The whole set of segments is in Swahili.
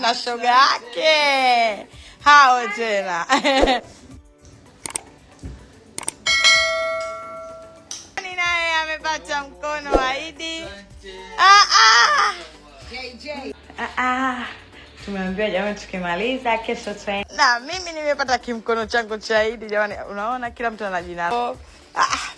mtu na shoga yake. Hao tena. Ni naye amepata mkono wa Idi. Tumeambiwa jamani tukimaliza kesho tena. Na mimi nimepata kimkono changu cha Idi jamani. Unaona kila mtu ana jina lake.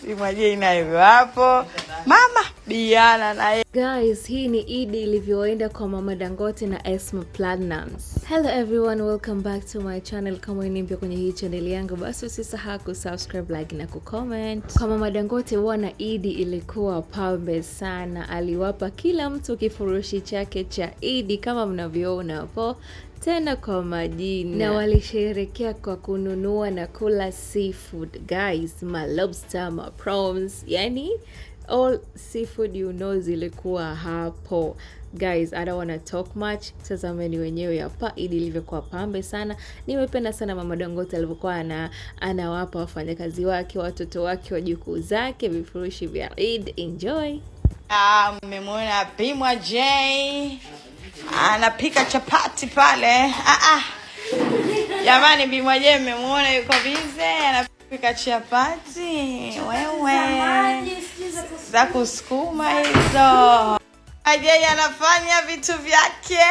Bimwaje inayo hapo. Mama Diana na guys, hii ni Idi ilivyoenda kwa Mama Dangote na Esma Platnumz. Hello everyone, welcome back to my channel. Kama ni mpya kwenye hii channel yangu, basi usisahau kusubscribe, like na kucomment. Kwa Mama Dangote wana Idi ilikuwa pambe sana. Aliwapa kila mtu kifurushi chake cha Idi kama mnavyoona hapo, tena kwa majina, na walisherehekea kwa kununua na kula seafood guys, ma lobster, ma prawns, yani all seafood you know zilikuwa hapo guys. I don't wanna talk much, tazameni wenyewe hapa Idi ilivyokuwa pambe sana. Nimependa sana Mama Dangote alivyokuwa anawapa wafanyakazi wake, watoto wake, wajukuu zake vifurushi vya Eid. Enjoy. Mmemwona Bimwa J anapika chapati pale. Jamani, Bimwa J mmemwona yuko busy anapika chapati. Wewe za kusukuma hizo. Ajei anafanya vitu vyake.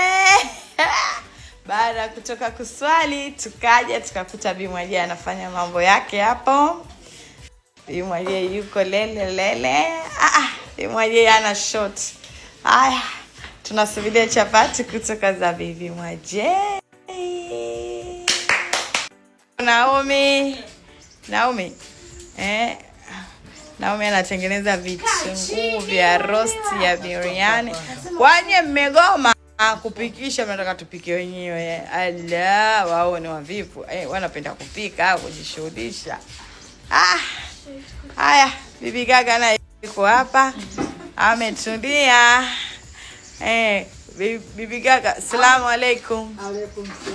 Baada ya kutoka kuswali tukaja tukakuta Bimwa J anafanya mambo yake hapo. Bimwa J yuko lele. Bimwa J ana short. Haya, tunasubiria chapati kutoka za Bimwa J. Naomi anatengeneza vitunguu vya roast ya biriani. Kwani mmegoma kupikisha, mnataka tupike wenyewe. Ala, wao ni wavivu. Wanapenda kupika au kujishuhudia. Haya, Bibi Gaga naye yuko hapa. Ametulia. Bibi Gaga, asalamu alaykum.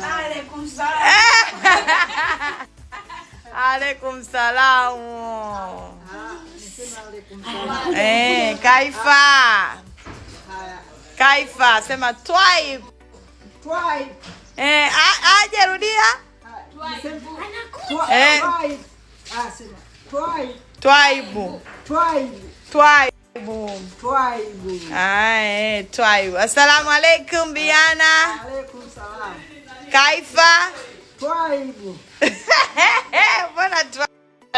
Alaykum salam. Alaykum salam. Kaifa, sema Twaib. Aje rudia. Twaibu. Twaibu. Assalamu alaykum Biana. Alaykum salam. Kaifa. Twaibu. Mbona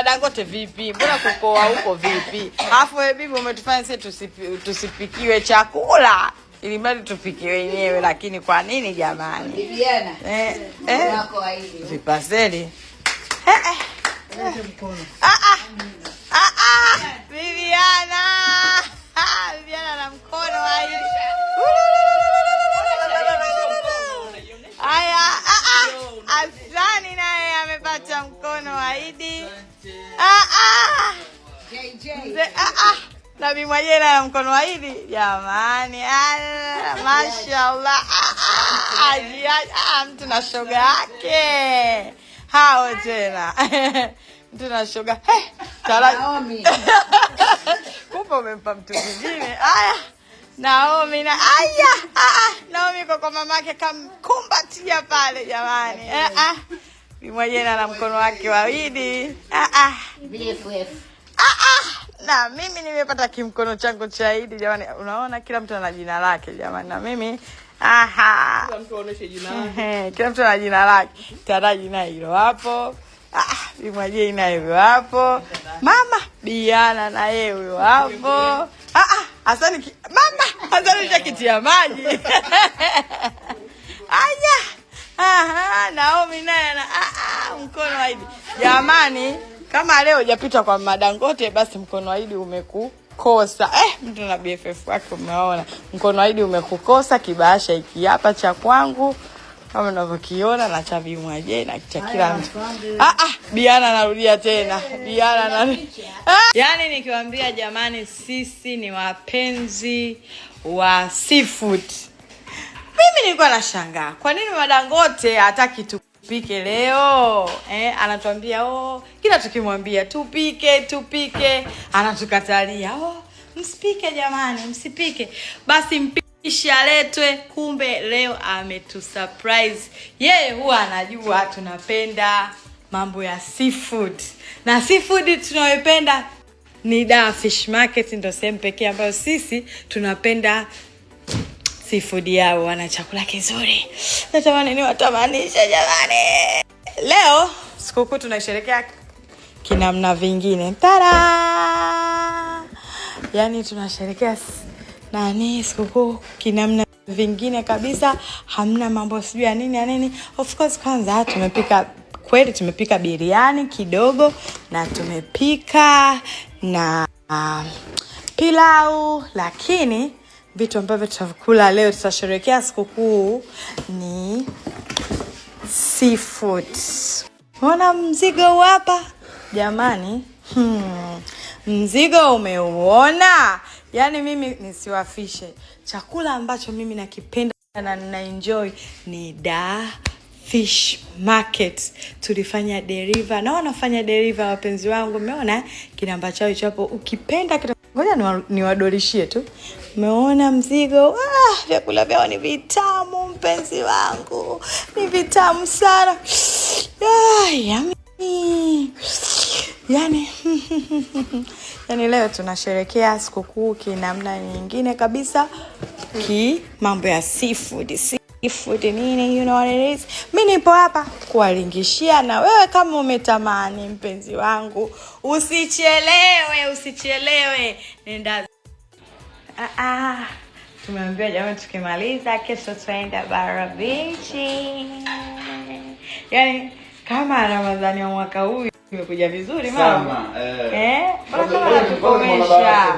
Dangote vipi? Mbona kukoa huko vipi? Alafu wewe bibi umetufanya sisi tusipikiwe chakula ili bado tupike wenyewe, lakini kwa nini jamani? Bibiana. Wako Idi. Vipaseli. Bibiana. Bibiana na mkono wa Idi. Aya, Asani naye amepata mkono wa Idi. Na Bimwa J na mkono wa Idi. Jamani, mashaallah. Mtu na shoga yake. Hao tena. Mtu na shoga. Naomi. Kumbe umempa mtu mwingine. Naomi na Naomi kwa mamake kamkumbatia pale jamani. Bimwa J na mkono wake wa Idi. BFF. Na mimi nimepata kimkono changu cha Idi jamani. Unaona kila mtu ana jina lake jamani. Na mimi kila mtu aoneshe jina lake. Kila mtu ana jina lake. Taraji na hilo hapo. Bimwa J na hilo hapo. Mama Diana na yeye huyo hapo. Asani mama, Asani shakitia maji. Naomi naye na mkono wa Idi. Jamani, kama leo hujapita kwa Mama Dangote basi mkono wa Idi umekukosa. Mtu na BFF wake umeona. Mkono wa Idi umekukosa, kibahasha hiki hapa cha kwangu. Kama unavyokiona na cha Bimwa J na cha kila mtu. Biana narudia tena. Yaani nikiwaambia jamani sisi ni wapenzi wa seafood. Mimi nilikuwa nashangaa. Kwa nini Mama Dangote hataki tupike leo? Anatuambia kila tukimwambia tupike, anatukatalia. Msipike jamani, msipike. Basi mpike. kisha letwe, kumbe leo ametusurprise. Yeye huwa anajua tunapenda mambo ya seafood. Na seafood tunayopenda ni Dar Fish Market, ndio sehemu pekee ambayo sisi tunapenda seafood yao. Wana chakula kizuri. Natamani niwatamanisha jamani. Leo sikukuu tunasherehekea kinamna vingine. Tada! Yaani tunasherehekea sikukuu kinamna vingine kabisa. Hamna mambo sijui ya nini. Of course kwanza tumepika biriani kidogo na tumepika na pilau, lakini vitu ambavyo tutakula leo tutasherehekea sikukuu ni seafood. Unaona mzigo hapa? Jamani, mzigo umeuona? Yaani mimi nisiwafishe. Chakula ambacho mimi nakipenda na ninaenjoy ni Dar Fish Market. Tulifanya deliver na wanafanya deliver wapenzi wangu. Umeona kinamba chao hapo, ukipenda ngoja niwadolishie tu. Umeona mzigo? Vyakula vyao ni vitamu mpenzi wangu. Ni vitamu sana. Yummy. Yaani leo tunasherehekea sikukuu kinamna nyingine kabisa, mambo ya seafood nini, you know what it is. Mimi nipo hapa kuwalingishia, na wewe kama umetamani mpenzi wangu, usichelewe. Nenda. Tumeambiwa jamani, tukimaliza kesho tutaenda Bara Beach. Yaani kama Ramadhani ya mwaka huu imekuja vizuri mama. Bora tukomesha.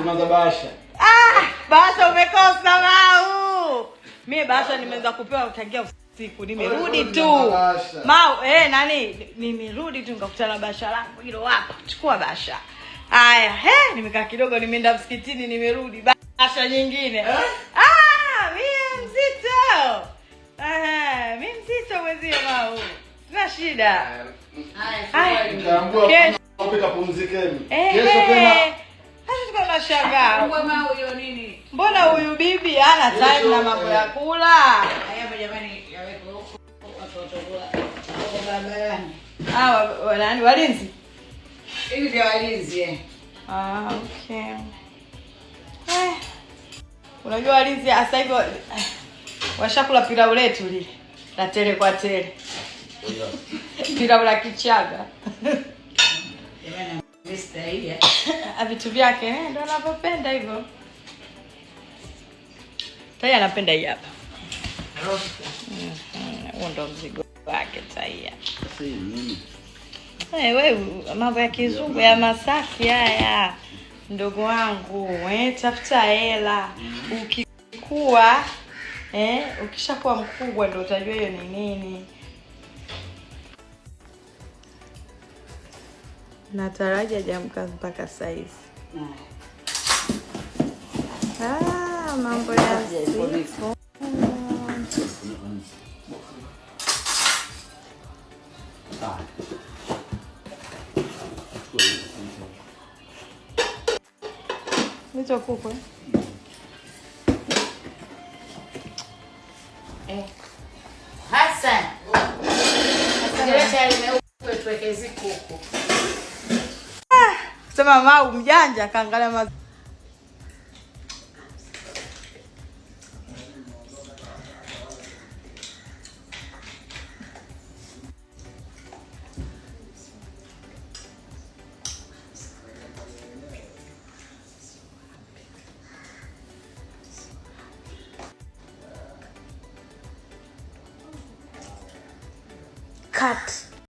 Basi umekosa Mau. Mimi basi nimeanza kupewa utangia usiku. Nimerudi tu. Mau, nimerudi tu nikakutana basha langu hilo hapo. Chukua basha. Haya, nimekaa kidogo, nimeenda msikitini, nimerudi basha nyingine. Mimi mzito. Mimi mzito mwezio Mau. Sina shida. Nitaambua kupika pumzikeni. Kesho tena. Sasa tuko na shangaa. Mbona huyu bibi hana time na mambo ya kula? Haya jamani, yaweko huko watoto barabarani. Nani walinzi? Hivi vya walinzi okay. Unajua walinzi sasa hivi washakula pilau letu lile la tele kwa tele. Pilau la Kichaga. Jamani, Mr. Idia. Vitu vyake ndio anapopenda hivyo. Taya anapenda hii hapa. Huo ndo mzigo wake Taya. Wewe mambo ya kizungu ya Masaki haya. Ndogo wangu, tafuta hela. Ukikua ukishakuwa mkubwa ndio utajua hiyo ni nini. Nataraji hajamka mpaka saizi. Mambo ya sifu. Nito kuku. Hassan. Tuwekeze kuku. Sema Mau mjanja kaangalia cut.